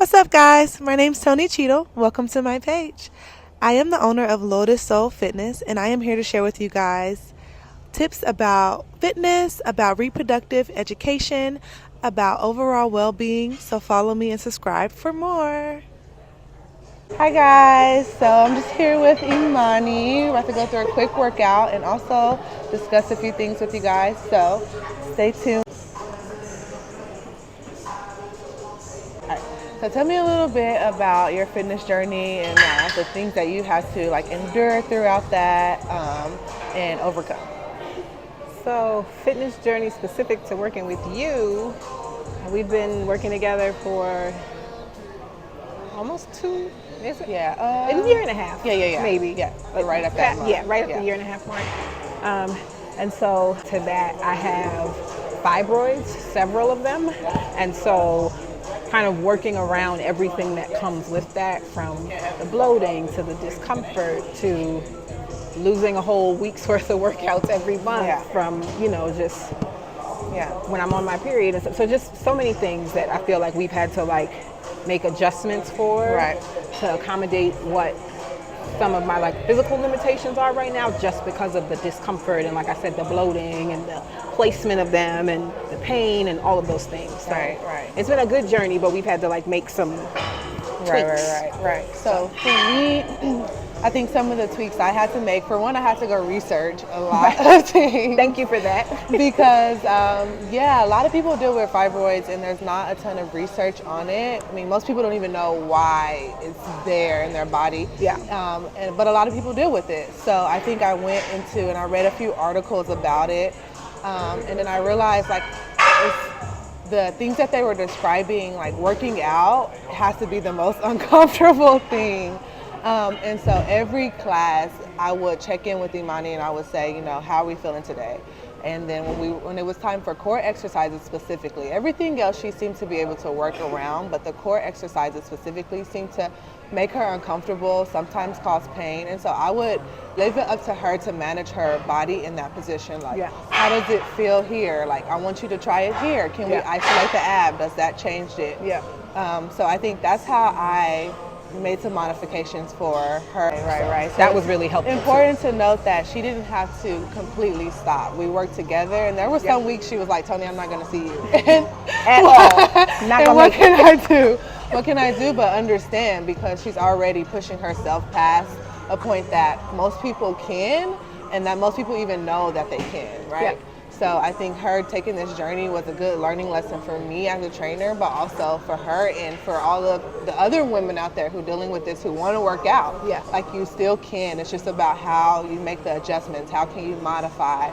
What's up, guys? My name's Toni Cheadle. Welcome to my page. I am the owner of Lotus Soul Fitness, and I am here to share with you guys tips about fitness, about reproductive education, about overall well-being. So follow me and subscribe for more. Hi guys, so I'm just here with Imani. We're about to go through a quick workout and also discuss a few things with you guys, so stay tuned. Alright, so tell me a little bit about your fitness journey and the things that you had to endure throughout that and overcome. So, fitness journey specific to working with you, we've been working together for almost two, is it? Yeah. A year and a half. Yeah. Maybe. Yeah, right at that mark. Yeah, right at the year and a half mark. And so to that, I have fibroids, several of them. And so kind of working around everything that comes with that, from the bloating to the discomfort to losing a whole week's worth of workouts every month from, just when I'm on my period. And so just so many things that I feel like we've had to make adjustments for to accommodate what some of my physical limitations are right now, just because of the discomfort and, like I said, the bloating and the placement of them and the pain and all of those things. So it's been a good journey, but we've had to make some tweaks. Right. So for me, I think some of the tweaks I had to make, for one, I had to go research a lot of things. Thank you for that. Because, a lot of people deal with fibroids and there's not a ton of research on it. I mean, most people don't even know why it's there in their body. But a lot of people deal with it. So I think I went into and I read a few articles about it. And then I realized the things that they were describing, like working out, has to be the most uncomfortable thing. And so every class I would check in with Imani and I would say, how are we feeling today? And then when it was time for core exercises specifically, everything else she seemed to be able to work around, but the core exercises specifically seemed to make her uncomfortable, sometimes cause pain. And so I would leave it up to her to manage her body in that position. How does it feel here? I want you to try it here. Can we isolate the ab? Does that change it? So I think that's how I made some modifications for her. Right. So that was really helpful. Important to note that she didn't have to completely stop. We worked together, and there were some weeks she was like, "Toni, I'm not going to see you at all. Not and what can I do? What can I do but understand?" Because she's already pushing herself past a point that most people can, and that most people even know that they can. Right. So I think her taking this journey was a good learning lesson for me as a trainer, but also for her and for all of the other women out there who are dealing with this, who want to work out. You still can. It's just about how you make the adjustments. How can you modify?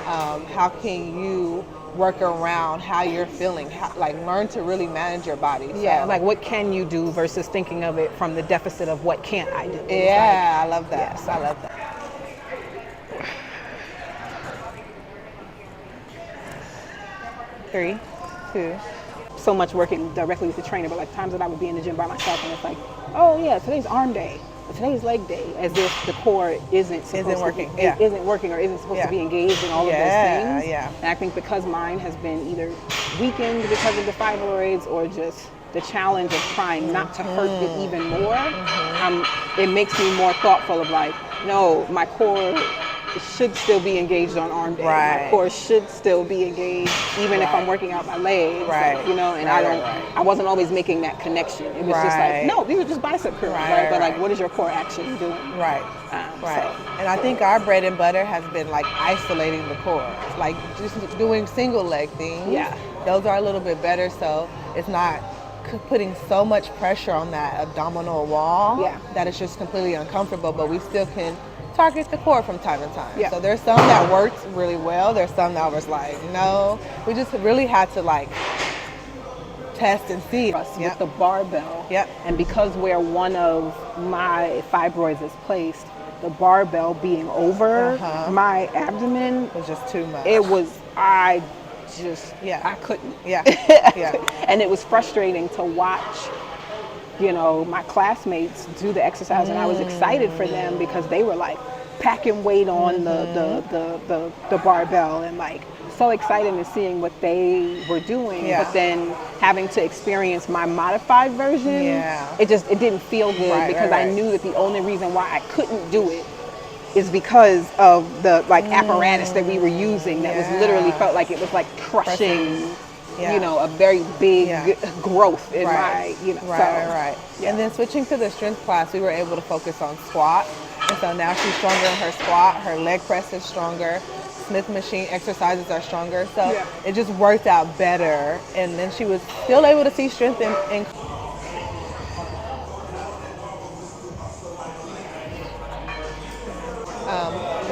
How can you work around how you're feeling? Learn to really manage your body. What can you do versus thinking of it from the deficit of what can't I do? I love that. Yes. I love that. 3, 2. So much working directly with the trainer, but times that I would be in the gym by myself and it's oh yeah, today's arm day, or today's leg day, as if the core isn't working or isn't supposed to be engaged in all of those things. And I think because mine has been either weakened because of the fibroids or just the challenge of trying not to hurt it even more, it makes me more thoughtful of no, my core should still be engaged on arm day. My core should still be engaged, even if I'm working out my legs. I wasn't always making that connection. It was just no, these are just bicep curls. But what is your core actually doing? And I think our bread and butter has been isolating the core, just doing single leg things. Those are a little bit better, so it's not putting so much pressure on that abdominal wall that it's just completely uncomfortable, but we still can target the core from time to time. So there's some that worked really well. There's some that was no. We just really had to test and see. With the barbell. And because where one of my fibroids is placed, the barbell being over my abdomen was just too much. It was, I couldn't. And it was frustrating to watch my classmates do the exercise, and I was excited for them because they were packing weight on the barbell and so excited in seeing what they were doing, but then having to experience my modified version, it didn't feel good because I knew that the only reason why I couldn't do it is because of the apparatus that we were using that was literally felt like it was like crushing, you know, a very big growth in my, you know. And then switching to the strength class, we were able to focus on squat. And so now she's stronger in her squat, her leg press is stronger, Smith machine exercises are stronger. So it just worked out better. And then she was still able to see strength in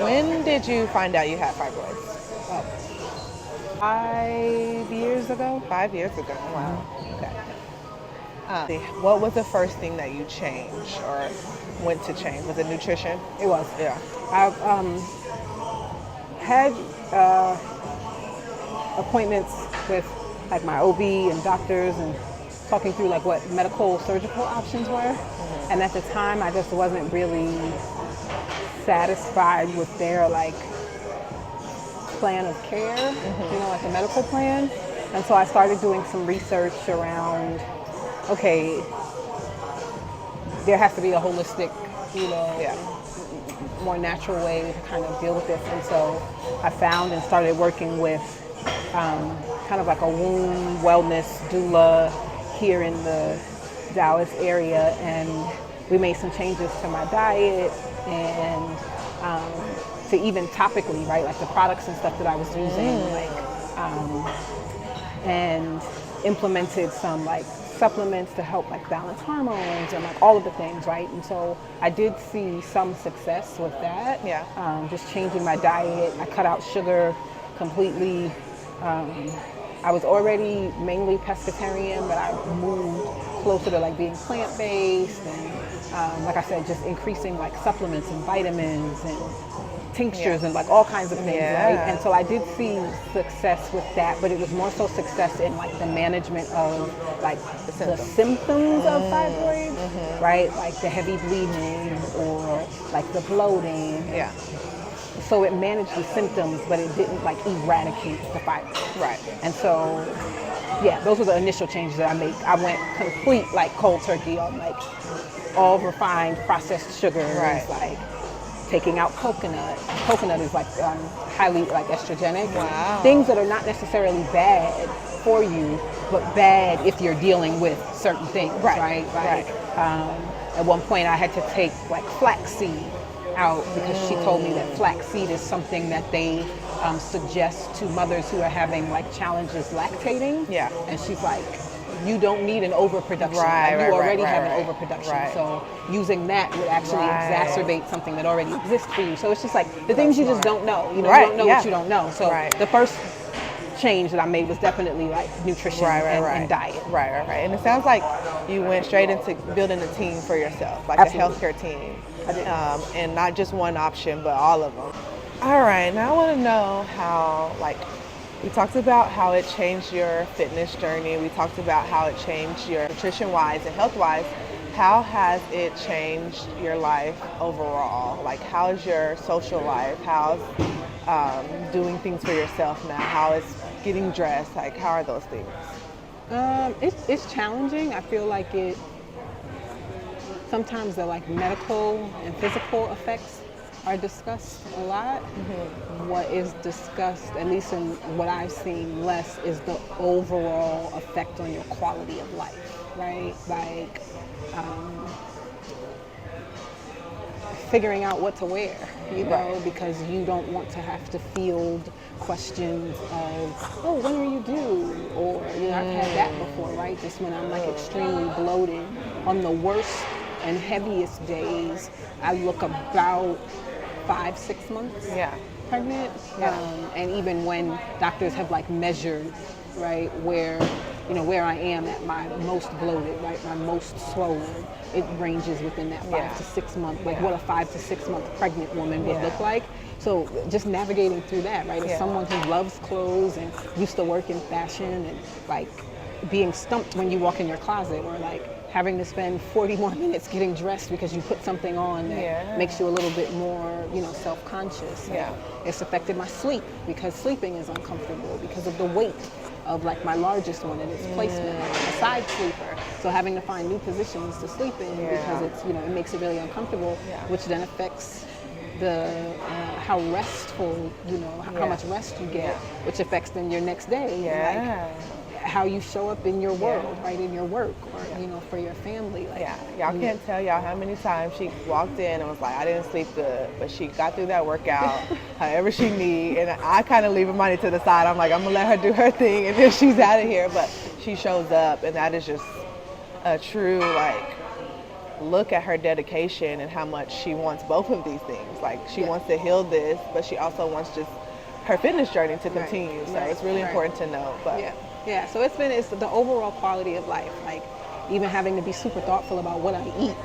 when did you find out you had fibroids? 5 years ago. 5 years ago. Wow. Okay. What was the first thing that you changed or went to change? Was it nutrition? It was. Yeah. I had appointments with like my OB and doctors and talking through like what medical surgical options were. And at the time I just wasn't really satisfied with their like plan of care, you know, like the medical plan. And so I started doing some research around, okay, there has to be a holistic, you know, more natural way to kind of deal with this. And so I found and started working with kind of like a womb wellness doula here in the Dallas area, and we made some changes to my diet and to even topically, right, like the products and stuff that I was using, and implemented some like supplements to help like balance hormones and like all of the things, right? And so I did see some success with that. Just changing my diet. I cut out sugar completely. I was already mainly pescatarian, but I moved closer to like being plant-based and like I said, just increasing like supplements and vitamins and tinctures and like all kinds of things, right? And so I did see success with that, but it was more so success in like the management of like the symptoms of fibroids, right? Like the heavy bleeding or like the bloating. So it managed the symptoms, but it didn't like eradicate the fibroids. Right. And so, yeah, those were the initial changes that I made. I went complete like cold turkey on like all refined processed sugars, like taking out coconut. Coconut is like highly like estrogenic. Wow. Things that are not necessarily bad for you, but bad if you're dealing with certain things, right? Like, at one point I had to take like flaxseed out because she told me that flaxseed is something that they suggest to mothers who are having like challenges lactating. And she's like, you don't need an overproduction. You already have an overproduction. So using that would actually exacerbate something that already exists for you. So it's just like the things you just don't know. You know, you don't know what you don't know. So the first change that I made was definitely like nutrition and diet. And it sounds like you went straight into building a team for yourself, like a healthcare team. I did. And not just one option, but all of them. All right, now I want to know how, like, we talked about how it changed your fitness journey. We talked about how it changed your nutrition-wise and health-wise. How has it changed your life overall? Like, how's your social life? How's doing things for yourself now? How is getting dressed? Like, how are those things? It's challenging. I feel like sometimes the like medical and physical effects are discussed a lot. What is discussed, at least in what I've seen less, is the overall effect on your quality of life, right? Like figuring out what to wear, you know, because you don't want to have to field questions of, oh, when are you due? Or, you know, I've had that before, right? Just when I'm like extremely bloated. On the worst and heaviest days, I look about 5-6 months pregnant. And even when doctors have like measured, right, where, you know, where I am at my most bloated, right, my most swollen, it ranges within that 5 to 6 month, like what a 5 to 6 month pregnant woman would look like. So just navigating through that, right, as someone who loves clothes and used to work in fashion and like being stumped when you walk in your closet or like having to spend 40 more minutes getting dressed because you put something on that makes you a little bit more, you know, self-conscious. It's affected my sleep because sleeping is uncomfortable because of the weight of like my largest one and its placement, a side sleeper. So having to find new positions to sleep in because it's, you know, it makes it really uncomfortable, which then affects the how restful, you know, how much rest you get, which affects then your next day. Like, how you show up in your world, right, in your work, or you know, for your family. Like, y'all can't tell y'all how many times she walked in and was like, I didn't sleep good, but she got through that workout however she need, and I kind of leave Imani to the side. I'm like, I'm gonna let her do her thing, and then she's out of here. But she shows up, and that is just a true like look at her dedication and how much she wants both of these things. Like she wants to heal this, but she also wants just her fitness journey to continue. So it's really important to know. But yeah, so it's the overall quality of life, like even having to be super thoughtful about what I eat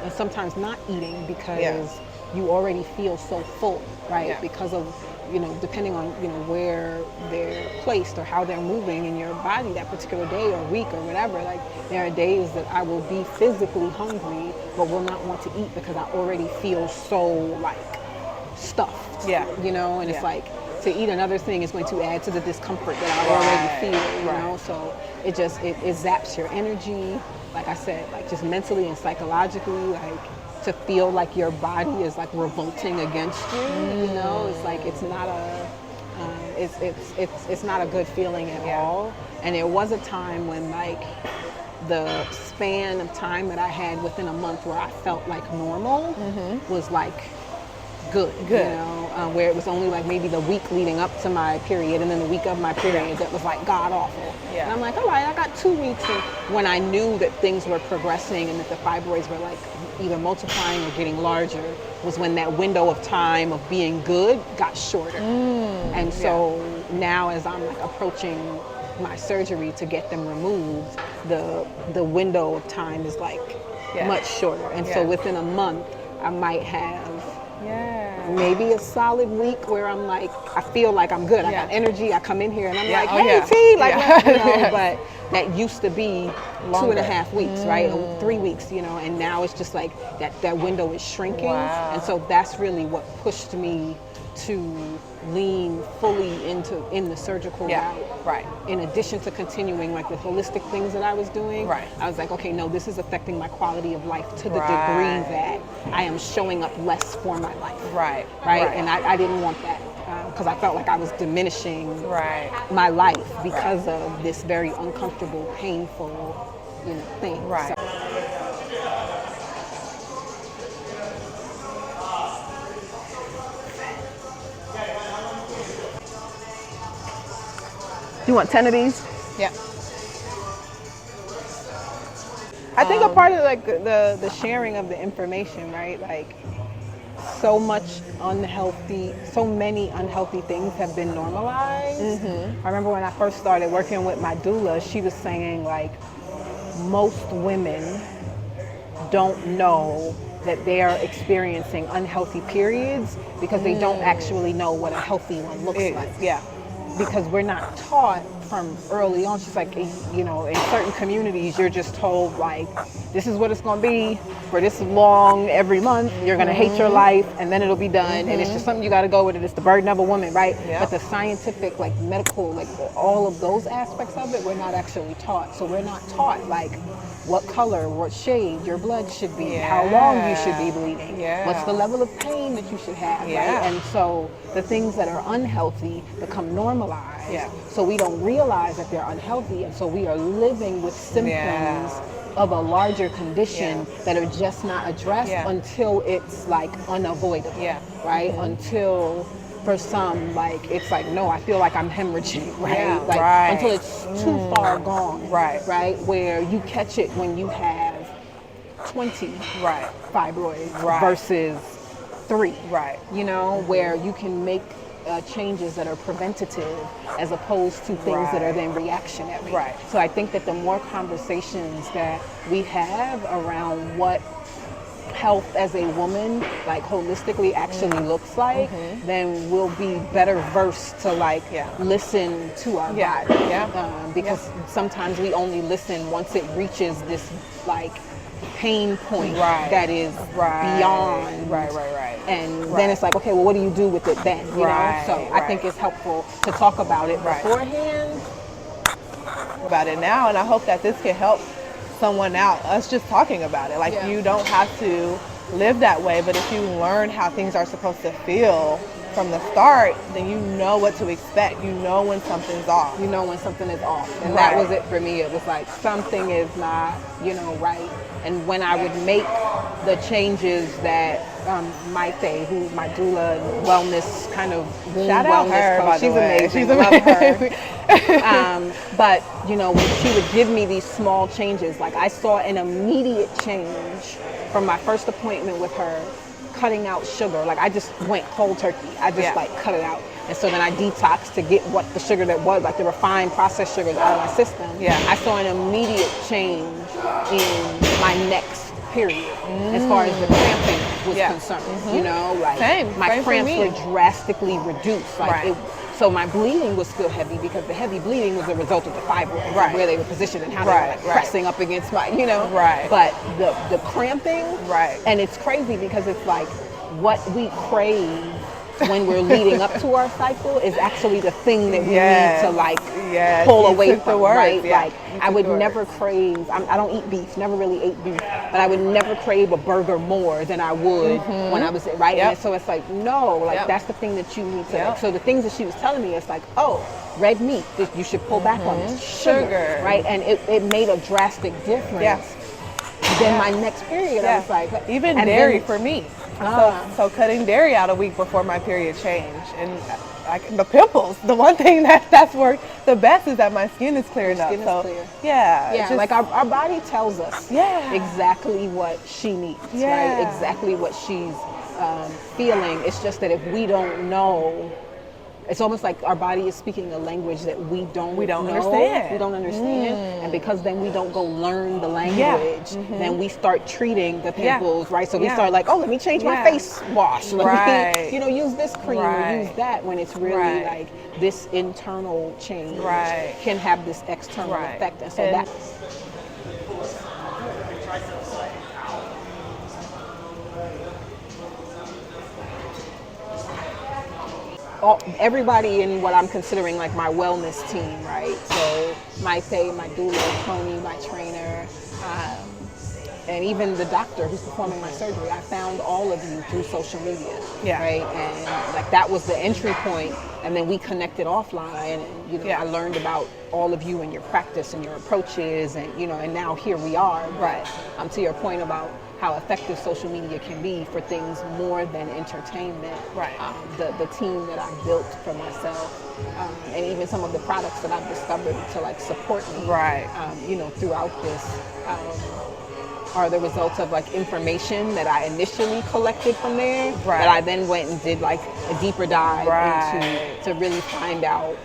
and sometimes not eating because you already feel so full, right? Because of, you know, depending on, you know, where they're placed or how they're moving in your body that particular day or week or whatever. Like there are days that I will be physically hungry but will not want to eat because I already feel so like stuffed, you know, and it's like, to eat another thing is going to add to the discomfort that I already feel, you know, so it zaps your energy, like I said, like just mentally and psychologically, like to feel like your body is like revolting against you, you know, it's like, it's not a good feeling at all. And there was a time when like the span of time that I had within a month where I felt like normal was like good, you know, where it was only like maybe the week leading up to my period and then the week of my period that was like god awful. And I'm like, all right, I got 2 weeks. And when I knew that things were progressing and that the fibroids were like either multiplying or getting larger was when that window of time of being good got shorter. And so now as I'm like approaching my surgery to get them removed, the window of time is like much shorter. And so within a month, I might have maybe a solid week where I'm like, I feel like I'm good. I got energy. I come in here and I'm like, hey, T, like, you know, but that used to be longer. 2.5 weeks, right? Or 3 weeks, you know, and now it's just like that window is shrinking. And so that's really what pushed me to lean fully in the surgical route. In addition to continuing like the holistic things that I was doing, I was like, okay, no, this is affecting my quality of life to the degree that I am showing up less for my life. And I didn't want that because I felt like I was diminishing my life because of this very uncomfortable, painful, you know, thing. So, you want 10 of these? I think a part of like the sharing of the information, right? Like so many unhealthy things have been normalized. I remember when I first started working with my doula, she was saying like most women don't know that they are experiencing unhealthy periods because they don't actually know what a healthy one looks like. Because we're not taught from early on. She's like, you know, in certain communities, you're just told like, this is what it's going to be for this long every month. You're going to hate your life and then it'll be done. And it's just something you got to go with it. It's the burden of a woman, right? But the scientific, like medical, like all of those aspects of it, we're not actually taught. So we're not taught like what color, what shade your blood should be, how long you should be bleeding, what's the level of pain that you should have, right? And so the things that are unhealthy become normalized. So we don't realize that they're unhealthy, and so we are living with symptoms of a larger condition that are just not addressed until it's like unavoidable, right? Until for some, like it's like, no, I feel like I'm hemorrhaging, right? Until it's too far gone, right? Where you catch it when you have 20 fibroids versus 3, you know, where you can make changes that are preventative as opposed to things that are then reactionary. So I think that the more conversations that we have around what health as a woman, like holistically actually looks like, then we'll be better versed to like listen to our body. Because sometimes we only listen once it reaches this like pain point that is beyond. And then it's like, okay, well, what do you do with it then? You know? So I think it's helpful to talk about it beforehand. About it now, and I hope that this can help someone out, us just talking about it. Like you don't have to live that way, but if you learn how things are supposed to feel from the start, then you know what to expect. You know when something's off. You know when something is off. And that was it for me. It was like something is not, you know, right. And when I would make the changes that Maite, who my doula wellness kind of shout out her, coach, she's amazing. She's amazing. Love her. But you know, when she would give me these small changes, like I saw an immediate change from my first appointment with her, cutting out sugar. Like I just went cold turkey. I just like cut it out. And so then I detoxed to get what the sugar that was, like the refined processed sugars out of my system. I saw an immediate change in my next period as far as the cramping was concerned. You know, like my cramps were drastically reduced. Like so my bleeding was still heavy because the heavy bleeding was a result of the fibroids, where they were positioned and how they were like pressing up against my, you know. But the cramping, and it's crazy because it's like what we crave when we're leading up to our cycle is actually the thing that we need to like pull away from, right? Like I would never crave, I don't eat beef, never really ate beef, but I would never crave a burger more than I would when I was, And so it's like, no, like that's the thing that you need to, like, so the things that she was telling me, it's like, oh, red meat, you should pull back on this, sugar, right? And it made a drastic difference. Then my next period, I was like, even dairy for me. So cutting dairy out a week before my period changed, and like the pimples, the one thing that's worked the best is that my skin is clearing up. So clear. Just, like our body tells us exactly what she needs, right? Exactly what she's feeling. It's just that if we don't know, it's almost like our body is speaking a language that we don't understand. We don't understand. And because then we don't go learn the language, then we start treating the pimples, right? So we start like, oh, let me change my face wash. Let me, you know, use this cream or use that, when it's really like this internal change can have this external effect. And so that. Everybody in what I'm considering like my wellness team, right? So Maite, my doula, Toni, my trainer, and even the doctor who's performing my surgery. I found all of you through social media, right? And like that was the entry point, and then we connected offline, and you know, I learned about all of you and your practice and your approaches, and you know, and now here we are. But to your point about how effective social media can be for things more than entertainment. The team that I built for myself, and even some of the products that I've discovered to like support me, you know, throughout this, are the results of like information that I initially collected from there, that I then went and did like a deeper dive into to really find out,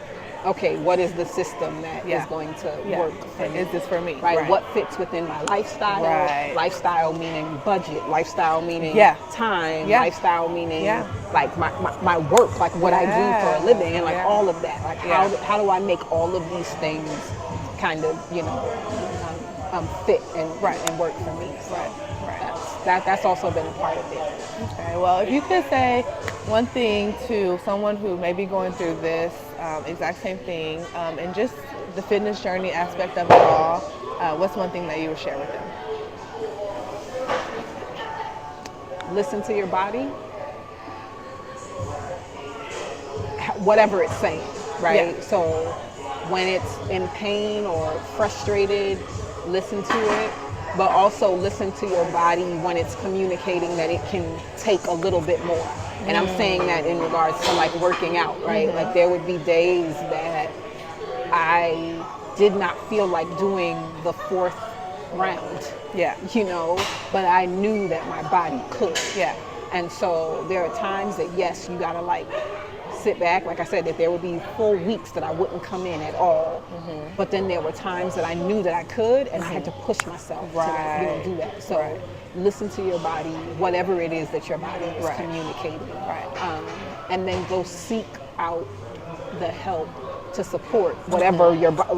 okay, what is the system that is going to work for me? Is this for me? Right. What fits within my lifestyle? Lifestyle meaning budget. Lifestyle meaning time. Lifestyle meaning like my work, like what I do for a living, and like all of that. Like how do I make all of these things kind of, you know, fit and work for me? So that's also been a part of it. Okay. Well, if you could say one thing to someone who may be going through this exact same thing, and just the fitness journey aspect of it all, what's one thing that you would share with them? Listen to your body, whatever it's saying, right? So when it's in pain or frustrated, listen to it, but also listen to your body when it's communicating that it can take a little bit more. And I'm saying that in regards to like working out, right? Like there would be days that I did not feel like doing the 4th round, you know, but I knew that my body could. And so there are times that, yes, you gotta like sit back. Like I said, that there would be full weeks that I wouldn't come in at all. But then there were times that I knew that I could, and I had to push myself to do that. So listen to your body, whatever it is that your body is communicating. And then go seek out the help to support whatever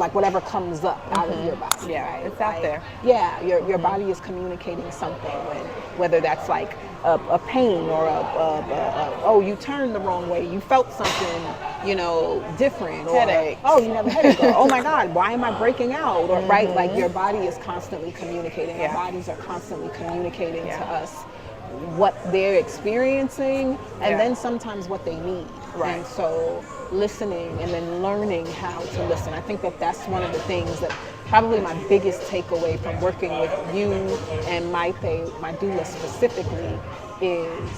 whatever comes up out of your body. Yeah, it's out there. Yeah, your body is communicating something, whether that's like a pain or oh, you turned the wrong way, you felt something, different, or headache. Oh, you have a headache, or oh my God, why am I breaking out? Or like your body is constantly communicating. Our bodies are constantly communicating to us what they're experiencing, and then sometimes what they need. And so listening and then learning how to listen. I think that's one of the things that probably my biggest takeaway from working with you and my doula specifically is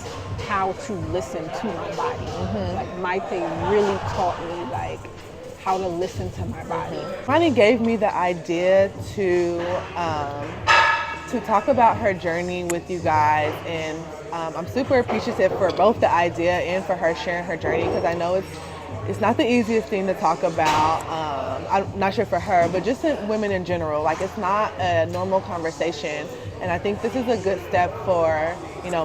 how to listen to my body. Like Maipe really taught me how to listen to my body. Imani gave me the idea to talk about her journey with you guys, and I'm super appreciative for both the idea and for her sharing her journey, because I know it's not the easiest thing to talk about. I'm not sure for her, but just women in general. Like, it's not a normal conversation, and I think this is a good step for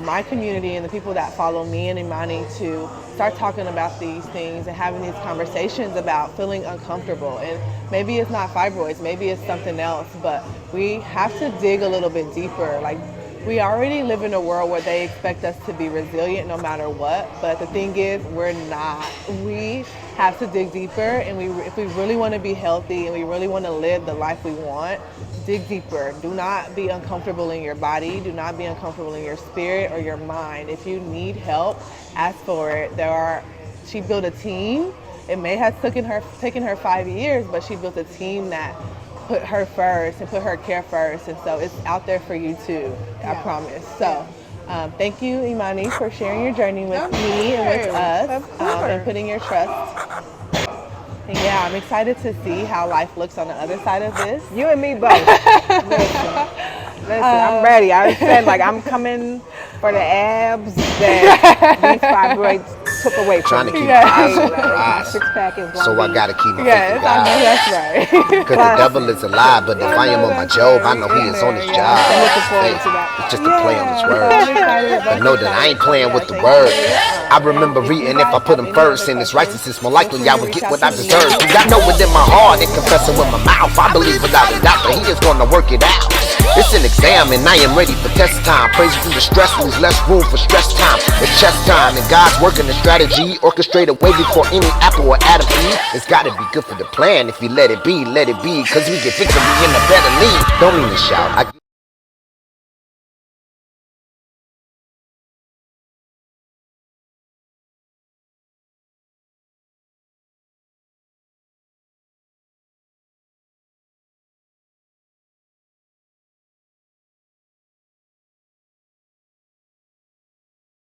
my community and the people that follow me and Imani to start talking about these things and having these conversations about feeling uncomfortable. And maybe it's not fibroids, maybe it's something else, but we have to dig a little bit deeper. Like, we already live in a world where they expect us to be resilient no matter what, but the thing is, we're not. We have to dig deeper, and if we really want to be healthy and we really want to live the life we want, dig deeper. Do not be uncomfortable in your body. Do not be uncomfortable in your spirit or your mind. If you need help, ask for it. She built a team. It may have taken her 5 years, but she built a team that put her first and put her care first, and so it's out there for you too. I promise. So thank you, Imani, for sharing your journey with me and with us, and putting your trust. And yeah, I'm excited to see how life looks on the other side of this. You and me both. Listen, I'm ready. I said, I'm coming for the abs that these fibroids took away from me. Trying to keep my eyes on the prize. Six-pack is So I gotta keep my I faith in know God. that's right. Because the devil is a lie, but if I am on my job, I know he is on his job. I'm looking forward to that. It's just a play on his words. But know that I ain't playing with the word. I remember reading, if I put him first in his righteousness, more likely I would get what I deserve. I know it in my heart and confessing with my mouth. I believe without a doubt that he is gonna work it out. It's an exam and I am ready for test time. Praise through the stress, leaves less room for stress time. It's chess time and God's working the strategy. Orchestrated way before any apple or Adam Eve. It's gotta be good for the plan if you let it be, let it be. Cause we get victory in a better league. Don't mean to shout.